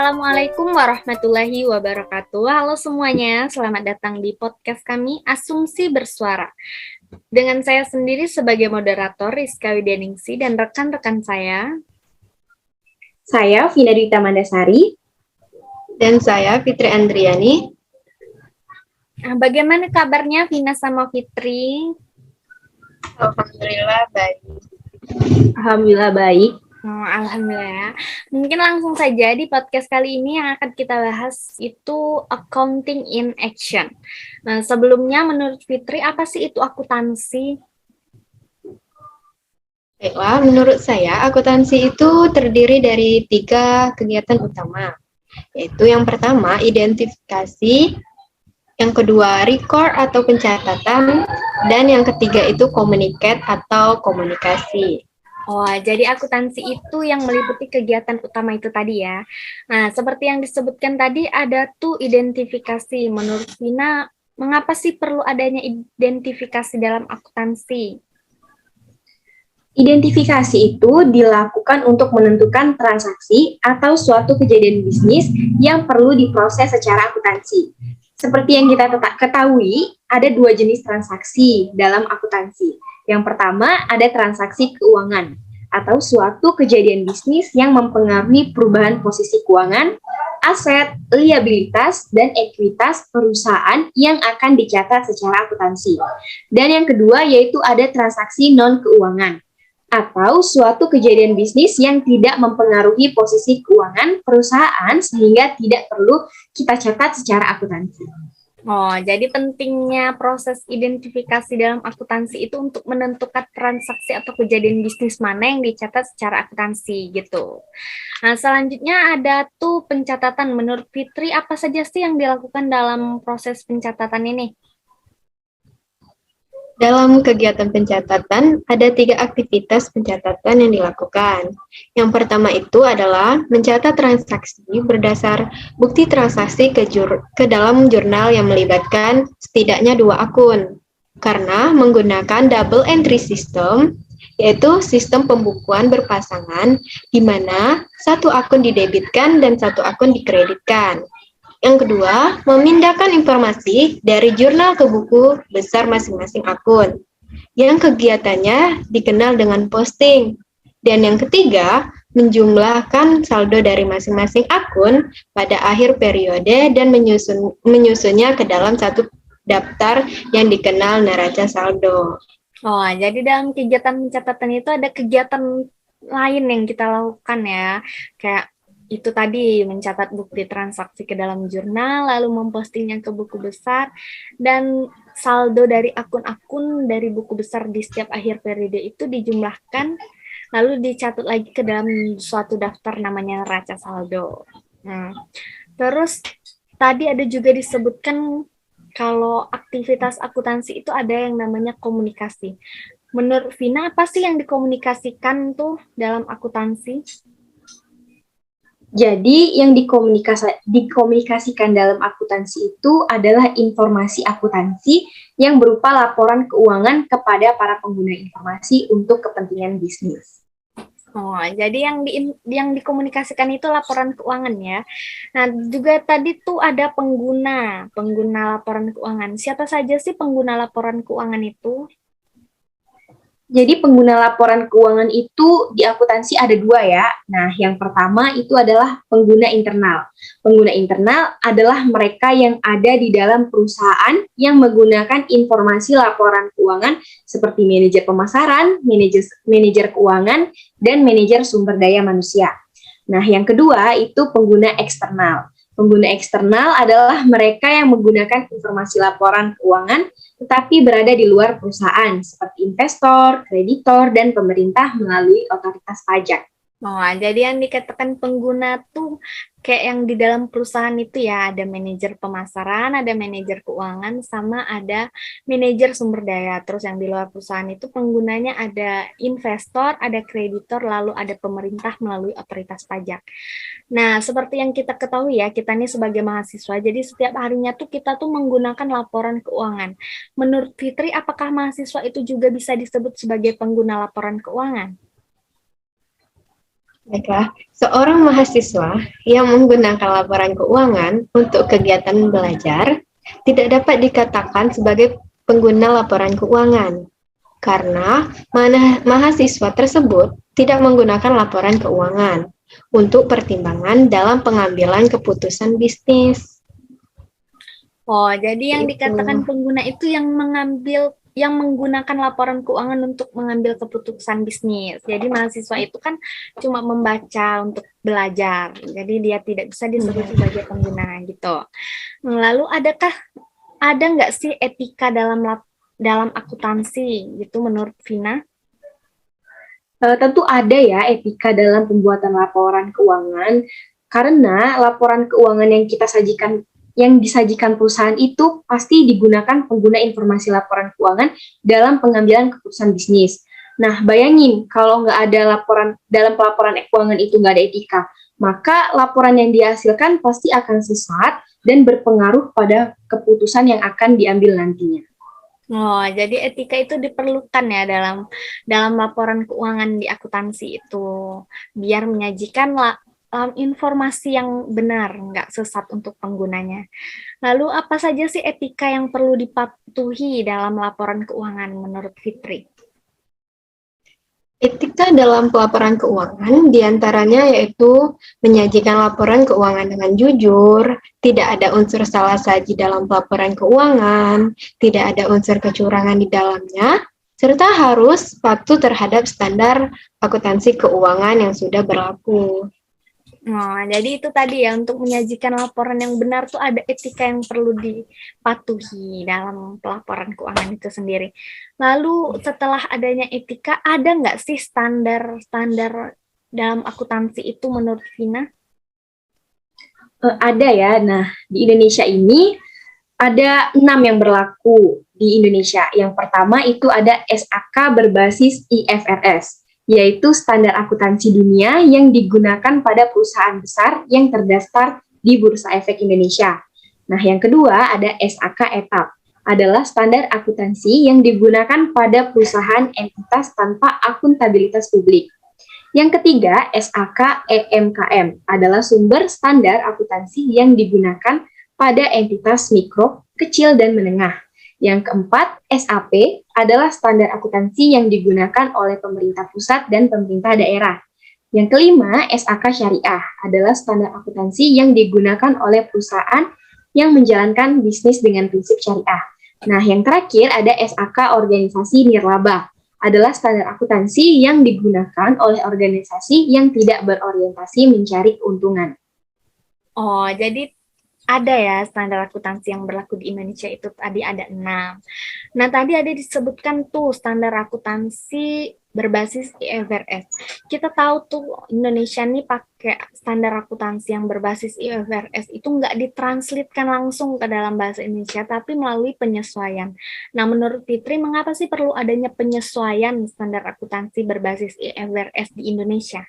Assalamualaikum warahmatullahi wabarakatuh. Halo semuanya, selamat datang di podcast kami Asumsi Bersuara. Dengan saya sendiri sebagai moderator Rizka Widianingsi dan rekan-rekan saya. Saya Vina Dwita Mandasari. Dan saya Fitri Andriani. Bagaimana kabarnya Vina sama Fitri? Alhamdulillah baik. Alhamdulillah baik. Alhamdulillah. Mungkin langsung saja di podcast kali ini yang akan kita bahas itu accounting in action. Nah, sebelumnya menurut Fitri, apa sih itu akuntansi? Baiklah, menurut saya akuntansi itu terdiri dari 3 kegiatan utama, yaitu yang pertama identifikasi, yang kedua record atau pencatatan, dan yang ketiga itu communicate atau komunikasi. Oh, jadi akuntansi itu yang meliputi kegiatan utama itu tadi ya. Nah, seperti yang disebutkan tadi ada tuh identifikasi. Menurut Vina, mengapa sih perlu adanya identifikasi dalam akuntansi? Identifikasi itu dilakukan untuk menentukan transaksi atau suatu kejadian bisnis yang perlu diproses secara akuntansi. Seperti yang kita ketahui, ada 2 jenis transaksi dalam akuntansi. Yang pertama, ada transaksi keuangan atau suatu kejadian bisnis yang mempengaruhi perubahan posisi keuangan, aset, liabilitas, dan ekuitas perusahaan yang akan dicatat secara akuntansi. Dan yang kedua yaitu ada transaksi non-keuangan atau suatu kejadian bisnis yang tidak mempengaruhi posisi keuangan perusahaan sehingga tidak perlu kita catat secara akuntansi. Oh, jadi pentingnya proses identifikasi dalam akuntansi itu untuk menentukan transaksi atau kejadian bisnis mana yang dicatat secara akuntansi gitu. Nah, selanjutnya ada tuh pencatatan. Menurut Fitri, apa saja sih yang dilakukan dalam proses pencatatan ini? Dalam kegiatan pencatatan, ada 3 aktivitas pencatatan yang dilakukan. Yang pertama itu adalah mencatat transaksi berdasar bukti transaksi ke dalam jurnal yang melibatkan setidaknya 2 akun. Karena menggunakan double entry system, yaitu sistem pembukuan berpasangan, di mana 1 akun didebitkan dan 1 akun dikreditkan. Yang kedua, memindahkan informasi dari jurnal ke buku besar masing-masing akun. Yang kegiatannya dikenal dengan posting. Dan yang ketiga, menjumlahkan saldo dari masing-masing akun pada akhir periode dan menyusunnya ke dalam satu daftar yang dikenal neraca saldo. Oh, jadi dalam kegiatan pencatatan itu ada kegiatan lain yang kita lakukan ya, kayak itu tadi mencatat bukti transaksi ke dalam jurnal, lalu mempostingnya ke buku besar, dan saldo dari akun-akun dari buku besar di setiap akhir periode itu dijumlahkan, lalu dicatat lagi ke dalam suatu daftar namanya neraca saldo. Terus tadi ada juga disebutkan kalau aktivitas akuntansi itu ada yang namanya komunikasi. Menurut Vina, apa sih yang dikomunikasikan tuh dalam akuntansi? Jadi yang dikomunikasikan dalam akuntansi itu adalah informasi akuntansi yang berupa laporan keuangan kepada para pengguna informasi untuk kepentingan bisnis. Oh, jadi yang dikomunikasikan itu laporan keuangan ya. Nah, juga tadi tuh ada pengguna laporan keuangan. Siapa saja sih pengguna laporan keuangan itu? Jadi pengguna laporan keuangan itu di akuntansi ada 2 ya. Nah, yang pertama itu adalah pengguna internal. Pengguna internal adalah mereka yang ada di dalam perusahaan yang menggunakan informasi laporan keuangan seperti manajer pemasaran, manajer keuangan, dan manajer sumber daya manusia. Nah, yang kedua itu pengguna eksternal. Pengguna eksternal adalah mereka yang menggunakan informasi laporan keuangan tetapi berada di luar perusahaan seperti investor, kreditor, dan pemerintah melalui otoritas pajak. Oh, jadi yang dikatakan pengguna tuh kayak yang di dalam perusahaan itu ya, ada manajer pemasaran, ada manajer keuangan, sama ada manajer sumber daya. Terus yang di luar perusahaan itu penggunanya ada investor, ada kreditor, lalu ada pemerintah melalui otoritas pajak. Nah, seperti yang kita ketahui ya, kita ini sebagai mahasiswa, jadi setiap harinya tuh kita tuh menggunakan laporan keuangan. Menurut Fitri, apakah mahasiswa itu juga bisa disebut sebagai pengguna laporan keuangan? Baiklah, seorang mahasiswa yang menggunakan laporan keuangan untuk kegiatan belajar tidak dapat dikatakan sebagai pengguna laporan keuangan karena mahasiswa tersebut tidak menggunakan laporan keuangan untuk pertimbangan dalam pengambilan keputusan bisnis. Oh, jadi yang Itu. dikatakan pengguna itu yang menggunakan laporan keuangan untuk mengambil keputusan bisnis. Jadi mahasiswa itu kan cuma membaca untuk belajar. Jadi dia tidak bisa disebut sebagai pengguna gitu. Lalu ada nggak sih etika dalam akuntansi gitu menurut Vina? Tentu ada ya etika dalam pembuatan laporan keuangan, karena laporan keuangan yang disajikan perusahaan itu pasti digunakan pengguna informasi laporan keuangan dalam pengambilan keputusan bisnis. Nah, bayangin kalau nggak ada dalam pelaporan keuangan itu nggak ada etika, maka laporan yang dihasilkan pasti akan sesat dan berpengaruh pada keputusan yang akan diambil nantinya. Oh, jadi etika itu diperlukan ya dalam laporan keuangan di akuntansi itu, biar menyajikan informasi yang benar, nggak sesat untuk penggunanya. Lalu apa saja sih etika yang perlu dipatuhi dalam laporan keuangan menurut Fitri? Etika dalam pelaporan keuangan diantaranya yaitu menyajikan laporan keuangan dengan jujur, tidak ada unsur salah saji dalam pelaporan keuangan, tidak ada unsur kecurangan di dalamnya, serta harus patuh terhadap standar akuntansi keuangan yang sudah berlaku. Oh, jadi itu tadi ya, untuk menyajikan laporan yang benar tuh ada etika yang perlu dipatuhi dalam pelaporan keuangan itu sendiri. Lalu setelah adanya etika, ada nggak sih standar dalam akuntansi itu menurut Vina? Ada ya. Nah, di Indonesia ini ada 6 yang berlaku di Indonesia. Yang pertama itu ada SAK berbasis IFRS, yaitu standar akuntansi dunia yang digunakan pada perusahaan besar yang terdaftar di Bursa Efek Indonesia. Nah, yang kedua ada SAK ETAP, adalah standar akuntansi yang digunakan pada perusahaan entitas tanpa akuntabilitas publik. Yang ketiga, SAK EMKM adalah sumber standar akuntansi yang digunakan pada entitas mikro, kecil, dan menengah. Yang keempat, SAP adalah standar akuntansi yang digunakan oleh pemerintah pusat dan pemerintah daerah. Yang kelima, SAK Syariah adalah standar akuntansi yang digunakan oleh perusahaan yang menjalankan bisnis dengan prinsip syariah. Nah, yang terakhir ada SAK Organisasi Nirlaba, adalah standar akuntansi yang digunakan oleh organisasi yang tidak berorientasi mencari keuntungan. Oh, jadi ada ya standar akuntansi yang berlaku di Indonesia itu tadi ada 6. Nah, tadi ada disebutkan tuh standar akuntansi berbasis IFRS. Kita tahu tuh Indonesia nih pakai standar akuntansi yang berbasis IFRS itu nggak ditranslitkan langsung ke dalam bahasa Indonesia, tapi melalui penyesuaian. Nah, menurut Fitri, mengapa sih perlu adanya penyesuaian standar akuntansi berbasis IFRS di Indonesia?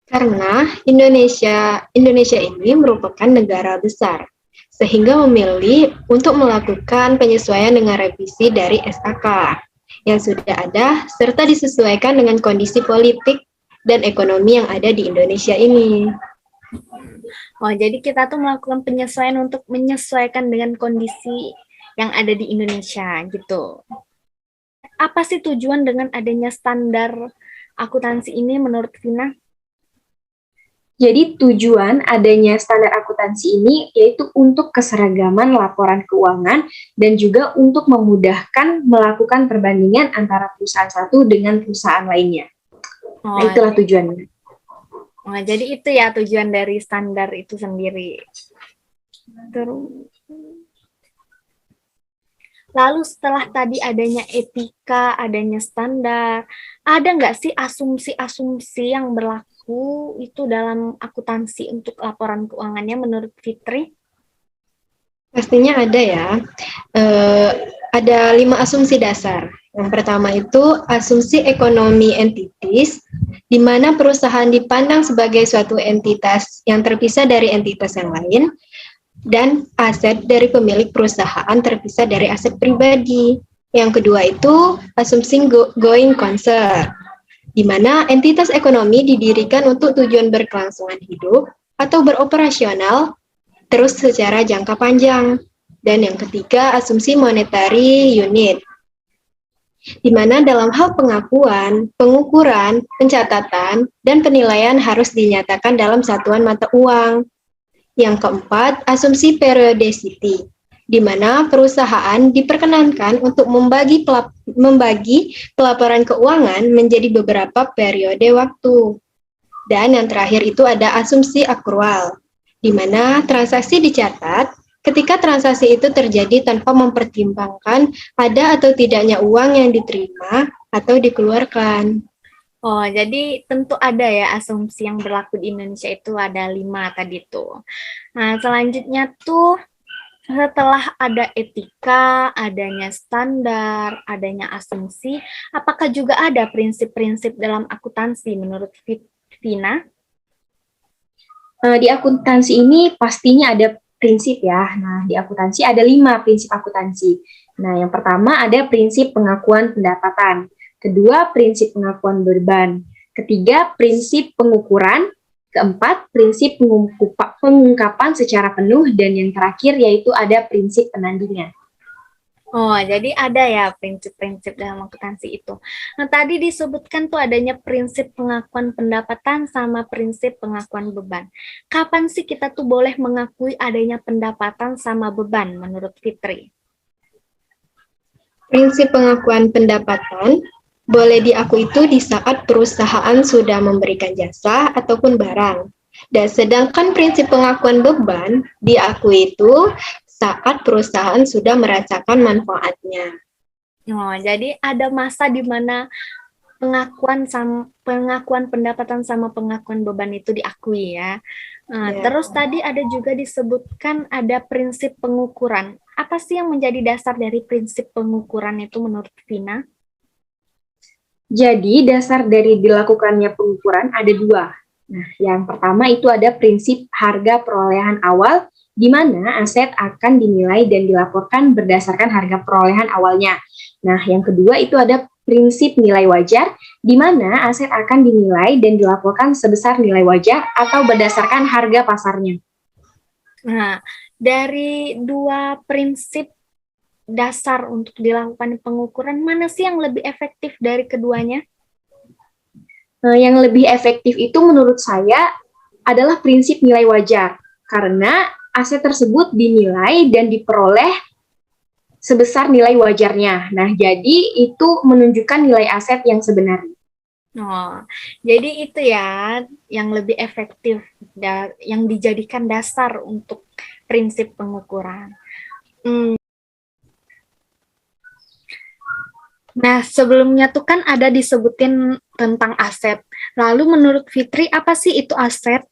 Karena Indonesia ini merupakan negara besar, sehingga memilih untuk melakukan penyesuaian dengan revisi dari SAK yang sudah ada, serta disesuaikan dengan kondisi politik dan ekonomi yang ada di Indonesia ini. Oh, jadi kita tuh melakukan penyesuaian untuk menyesuaikan dengan kondisi yang ada di Indonesia, gitu. Apa sih tujuan dengan adanya standar akuntansi ini menurut Vina? Jadi tujuan adanya standar akuntansi ini yaitu untuk keseragaman laporan keuangan dan juga untuk memudahkan melakukan perbandingan antara perusahaan satu dengan perusahaan lainnya. Nah, itulah tujuannya. Oh, jadi itu ya tujuan dari standar itu sendiri. Lalu setelah tadi adanya etika, adanya standar, ada nggak sih asumsi-asumsi yang berlaku itu dalam akuntansi untuk laporan keuangannya menurut Fitri? Pastinya ada ya. Ada 5 asumsi dasar. Yang pertama itu asumsi ekonomi entities, di mana perusahaan dipandang sebagai suatu entitas yang terpisah dari entitas yang lain, dan aset dari pemilik perusahaan terpisah dari aset pribadi. Yang kedua itu asumsi going concern, di mana entitas ekonomi didirikan untuk tujuan berkelangsungan hidup atau beroperasional terus secara jangka panjang. Dan yang ketiga, asumsi monetary unit, di mana dalam hal pengakuan, pengukuran, pencatatan, dan penilaian harus dinyatakan dalam satuan mata uang. Yang keempat, asumsi periodicity, di mana perusahaan diperkenankan untuk membagi pelaporan keuangan menjadi beberapa periode waktu. Dan yang terakhir itu ada asumsi akrual, di mana transaksi dicatat ketika transaksi itu terjadi tanpa mempertimbangkan ada atau tidaknya uang yang diterima atau dikeluarkan. Oh, jadi tentu ada ya asumsi yang berlaku di Indonesia itu ada 5 tadi tuh. Nah, selanjutnya tuh setelah ada etika, adanya standar, adanya asumsi, apakah juga ada prinsip-prinsip dalam akuntansi menurut Vina? Di akuntansi ini pastinya ada prinsip ya. Nah, di akuntansi ada 5 prinsip akuntansi. Nah, yang pertama ada prinsip pengakuan pendapatan. Kedua, prinsip pengakuan beban. Ketiga, prinsip pengukuran. Keempat, prinsip pengungkapan secara penuh. Dan yang terakhir yaitu ada prinsip penandingan. Oh, jadi ada ya prinsip-prinsip dalam akuntansi itu. Nah, tadi disebutkan tuh adanya prinsip pengakuan pendapatan sama prinsip pengakuan beban. Kapan sih kita tuh boleh mengakui adanya pendapatan sama beban menurut Fitri? Prinsip pengakuan pendapatan boleh diakui itu di saat perusahaan sudah memberikan jasa ataupun barang. Dan sedangkan prinsip pengakuan beban diakui itu saat perusahaan sudah merasakan manfaatnya. Oh, jadi ada masa di mana pengakuan pendapatan sama pengakuan beban itu diakui ya. Terus tadi ada juga disebutkan ada prinsip pengukuran. Apa sih yang menjadi dasar dari prinsip pengukuran itu menurut Vina? Jadi dasar dari dilakukannya pengukuran ada 2. Nah, yang pertama itu ada prinsip harga perolehan awal, di mana aset akan dinilai dan dilaporkan berdasarkan harga perolehan awalnya. Nah, yang kedua itu ada prinsip nilai wajar, di mana aset akan dinilai dan dilaporkan sebesar nilai wajar atau berdasarkan harga pasarnya. Nah, dari 2 prinsip dasar untuk dilakukan pengukuran, mana sih yang lebih efektif dari keduanya? Yang lebih efektif itu menurut saya adalah prinsip nilai wajar, karena aset tersebut dinilai dan diperoleh sebesar nilai wajarnya. Nah, jadi itu menunjukkan nilai aset yang sebenarnya. Oh, jadi itu ya yang lebih efektif yang dijadikan dasar untuk prinsip pengukuran. Nah, sebelumnya tuh kan ada disebutin tentang aset. Lalu menurut Fitri, apa sih itu aset?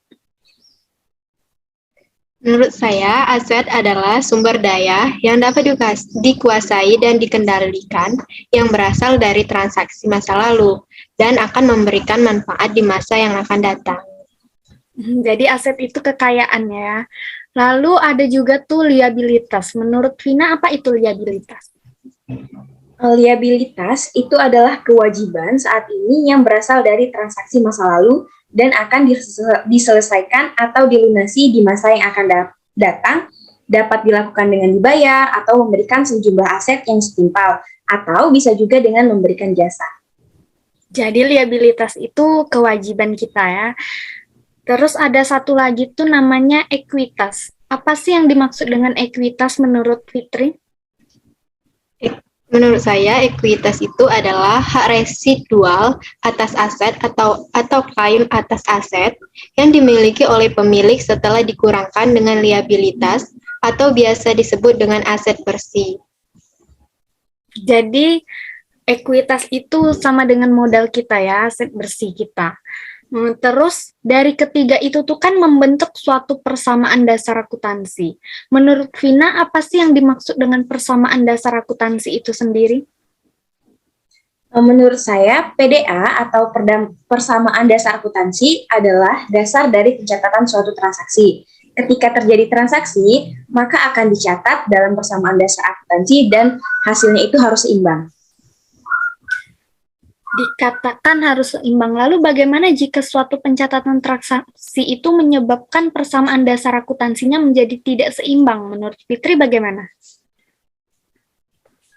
Menurut saya, aset adalah sumber daya yang dapat dikuasai dan dikendalikan yang berasal dari transaksi masa lalu dan akan memberikan manfaat di masa yang akan datang. Jadi aset itu kekayaan ya. Lalu ada juga tuh liabilitas. Menurut Vina, apa itu liabilitas? Liabilitas itu adalah kewajiban saat ini yang berasal dari transaksi masa lalu dan akan diselesaikan atau dilunasi di masa yang akan datang, dapat dilakukan dengan dibayar atau memberikan sejumlah aset yang setimpal, atau bisa juga dengan memberikan jasa. Jadi liabilitas itu kewajiban kita ya. Terus ada satu lagi tuh namanya ekuitas. Apa sih yang dimaksud dengan ekuitas menurut Fitri? Menurut saya, ekuitas itu adalah hak residual atas aset atau klaim atas aset yang dimiliki oleh pemilik setelah dikurangkan dengan liabilitas atau biasa disebut dengan aset bersih. Jadi, ekuitas itu sama dengan modal kita ya, aset bersih kita. Terus dari ketiga itu tuh kan membentuk suatu persamaan dasar akuntansi. Menurut Vina, apa sih yang dimaksud dengan persamaan dasar akuntansi itu sendiri? Menurut saya, PDA atau persamaan dasar akuntansi adalah dasar dari pencatatan suatu transaksi. Ketika terjadi transaksi, maka akan dicatat dalam persamaan dasar akuntansi dan hasilnya itu harus seimbang. Dikatakan harus seimbang. Lalu bagaimana jika suatu pencatatan transaksi itu menyebabkan persamaan dasar akuntansinya menjadi tidak seimbang? Menurut Fitri bagaimana?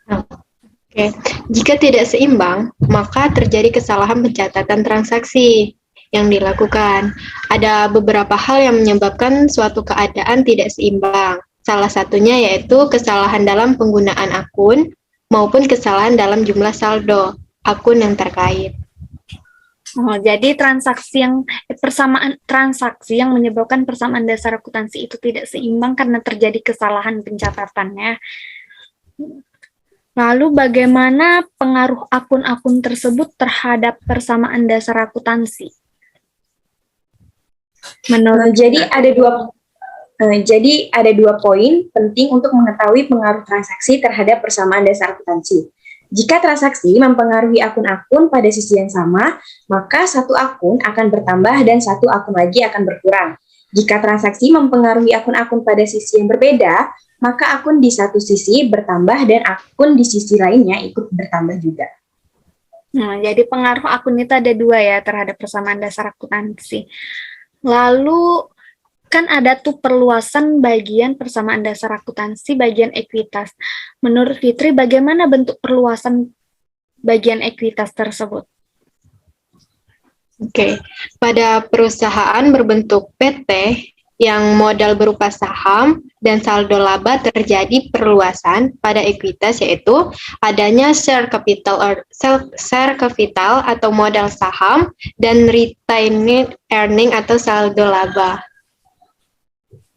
Oke, jika tidak seimbang, maka terjadi kesalahan pencatatan transaksi yang dilakukan. Ada beberapa hal yang menyebabkan suatu keadaan tidak seimbang. Salah satunya yaitu kesalahan dalam penggunaan akun maupun kesalahan dalam jumlah saldo akun yang terkait. Oh, jadi persamaan transaksi yang menyebabkan persamaan dasar akuntansi itu tidak seimbang karena terjadi kesalahan pencatatannya. Lalu bagaimana pengaruh akun-akun tersebut terhadap persamaan dasar akuntansi? Jadi ada dua poin penting untuk mengetahui pengaruh transaksi terhadap persamaan dasar akuntansi. Jika transaksi mempengaruhi akun-akun pada sisi yang sama, maka satu akun akan bertambah dan satu akun lagi akan berkurang. Jika transaksi mempengaruhi akun-akun pada sisi yang berbeda, maka akun di satu sisi bertambah dan akun di sisi lainnya ikut bertambah juga. Nah, jadi pengaruh akun itu ada dua ya terhadap persamaan dasar akuntansi. Lalu kan ada tuh perluasan bagian persamaan dasar akuntansi bagian ekuitas. Menurut Fitri bagaimana bentuk perluasan bagian ekuitas tersebut? Oke, pada perusahaan berbentuk PT yang modal berupa saham dan saldo laba terjadi perluasan pada ekuitas, yaitu adanya share capital atau modal saham dan retained earning atau saldo laba.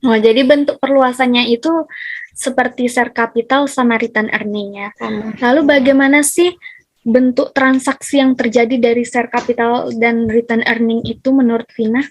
Oh, jadi bentuk perluasannya itu seperti share capital sama return earning ya. Lalu bagaimana sih bentuk transaksi yang terjadi dari share capital dan return earning itu menurut Vina?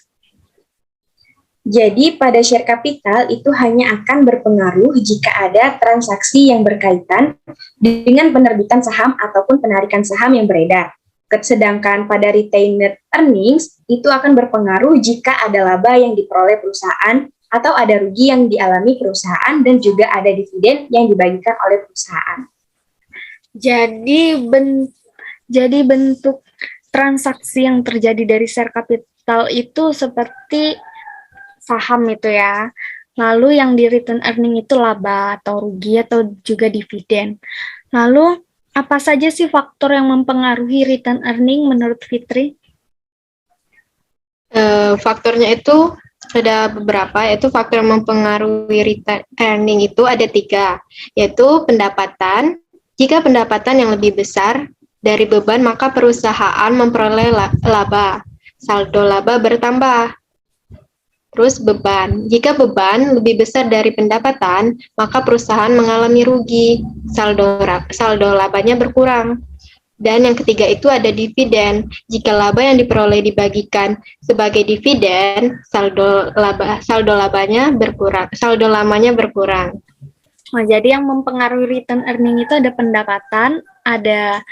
Jadi pada share capital itu hanya akan berpengaruh jika ada transaksi yang berkaitan dengan penerbitan saham ataupun penarikan saham yang beredar. Sedangkan pada retained earnings itu akan berpengaruh jika ada laba yang diperoleh perusahaan atau ada rugi yang dialami perusahaan dan juga ada dividen yang dibagikan oleh perusahaan. Jadi bentuk transaksi yang terjadi dari share capital itu seperti saham itu ya. Lalu yang di return earning itu laba atau rugi atau juga dividen. Lalu apa saja sih faktor yang mempengaruhi return earning menurut Fitri? Faktornya itu ada beberapa, yaitu faktor yang mempengaruhi return earning itu ada 3, yaitu pendapatan. Jika pendapatan yang lebih besar dari beban, maka perusahaan memperoleh laba. Saldo laba bertambah. Terus beban. Jika beban lebih besar dari pendapatan, maka perusahaan mengalami rugi. Saldo labanya berkurang. Dan yang ketiga itu ada dividen. Jika laba yang diperoleh dibagikan sebagai dividen, saldo lamanya berkurang. Nah, jadi yang mempengaruhi return earning itu ada pendapatan, ada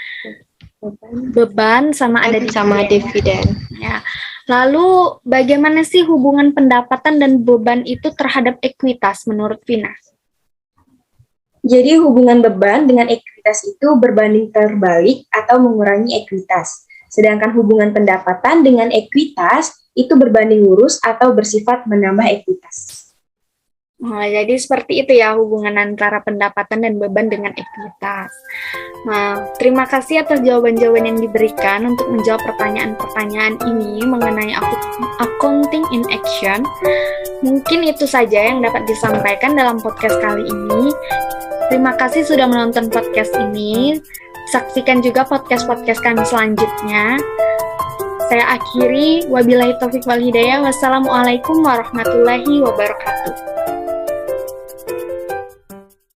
beban, sama ada dividen. Ya. Lalu bagaimana sih hubungan pendapatan dan beban itu terhadap ekuitas menurut Vina? Jadi hubungan beban dengan ekuitas itu berbanding terbalik atau mengurangi ekuitas. Sedangkan hubungan pendapatan dengan ekuitas itu berbanding lurus atau bersifat menambah ekuitas. Nah, jadi seperti itu ya hubungan antara pendapatan dan beban dengan ekuitas. Nah, terima kasih atas jawaban-jawaban yang diberikan untuk menjawab pertanyaan-pertanyaan ini mengenai accounting in action. Mungkin itu saja yang dapat disampaikan dalam podcast kali ini. Terima kasih sudah menonton podcast ini. Saksikan juga podcast-podcast kami selanjutnya. Saya akhiri, wabillahi taufiq wal hidayah. Wassalamualaikum warahmatullahi wabarakatuh.